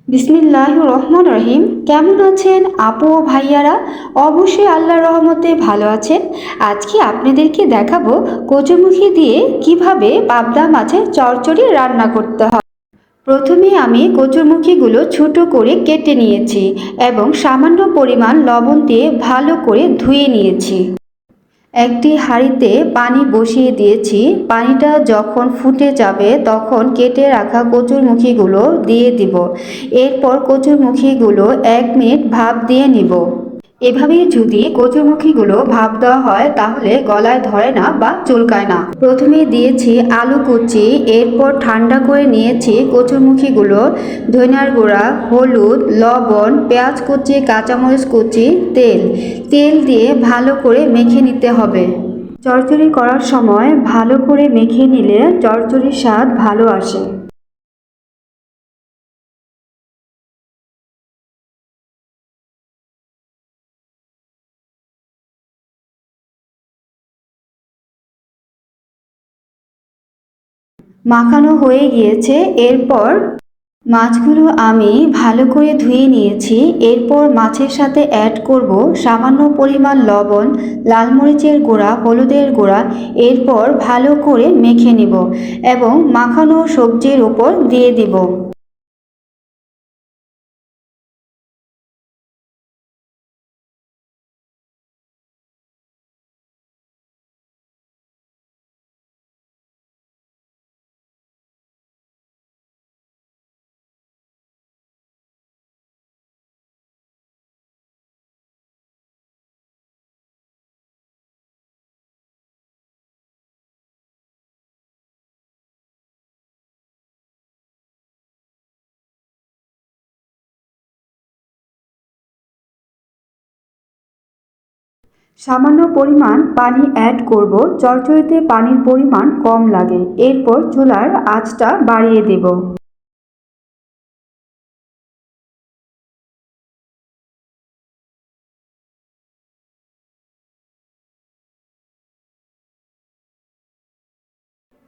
বিসমিল্লাহির রহমানির রহিম। কেমন আছেন আপু ও ভাইয়ারা? অবশ্যই আল্লাহর রহমতে ভালো আছেন। আজকে আপনাদেরকে দেখাবো কচুরমুখী দিয়ে কিভাবে পাবদা মাছের চচ্চড়ি রান্না করতে হয়। প্রথমে আমি কচুরমুখীগুলো ছোট করে কেটে নিয়েছি এবং সামান্য পরিমাণ লবণ দিয়ে ভালো করে ধুয়ে নিয়েছি। একটি হাঁড়িতে পানি বসিয়ে দিয়েছি। পানিটা যখন ফুটে যাবে তখন কেটে রাখা কচুরমুখীগুলো দিয়ে দিব। এরপর কচুরমুখীগুলো 1 মিনিট ভাপ দিয়ে নিব। এভাবে যদি কচুরমুখীগুলো ভাপ দেওয়া হয় তাহলে গলায় ধরে না বা চুলকায় না। প্রথমে দিয়েছি আলু কুচি, এরপর ঠান্ডা করে নিয়েছি কচুরমুখীগুলো, ধনিয়ার গুঁড়া, হলুদ, লবণ, পেঁয়াজ কুচি, কাঁচামরিচ কুচি, তেল দিয়ে ভালো করে মেখে নিতে হবে। চচ্চড়ি করার সময় ভালো করে মেখে নিলে চচ্চড়ির স্বাদ ভালো আসে। মাখানো হয়ে গিয়েছে। এরপর মাছগুলো আমি ভালো করে ধুয়ে নিয়েছি। এরপর মাছের সাথে অ্যাড করব সামান্য পরিমাণ লবণ, লাল মরিচের গুঁড়া, হলুদের গুঁড়া। এরপর ভালো করে মেখে নিব এবং মাখানো সবজির উপর দিয়ে দিব। সামান্য পরিমাণ পানি অ্যাড করব, চচ্চড়িতে পানির পরিমাণ কম লাগে। এরপর চুলার আঁচটা বাড়িয়ে দেব।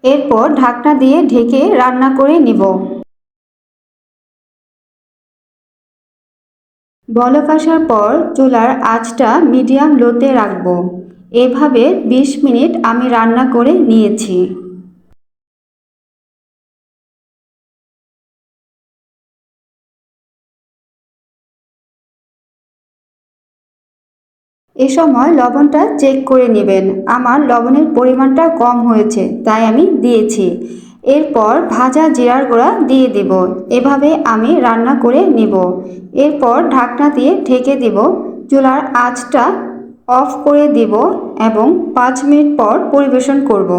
এরপর ঢাকনা দিয়ে ঢেকে রান্না করে নিব। বলক আসার পর চুলার আঁচটা মিডিয়াম লোতে রাখবো। এভাবে 20 মিনিট আমি রান্না করে নিয়েছি। এ সময় লবণটা চেক করে নেবেন। আমার লবণের পরিমাণটা কম হয়েছে তাই আমি দিয়েছি। এরপর ভাজা জিরার গুঁড়া দিয়ে দেব। এভাবে আমি রান্না করে নিব। এরপর ঢাকনা দিয়ে ঢেকে দিব। চুলার আঁচটা অফ করে দিব এবং 5 মিনিট পর পরিবেশন করব।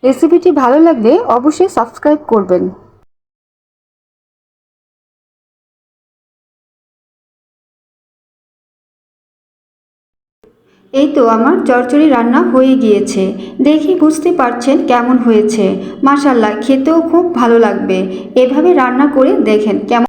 রেসিপিটি ভালো লাগলে অবশ্যই সাবস্ক্রাইব করবেন। এই তো আমার চচ্চড়ি রান্না হয়ে গিয়েছে। দেখি বুঝতে পারছেন কেমন হয়েছে। মাশাআল্লাহ, খেতেও খুব ভালো লাগবে। এভাবে রান্না করে দেখেন কেমন।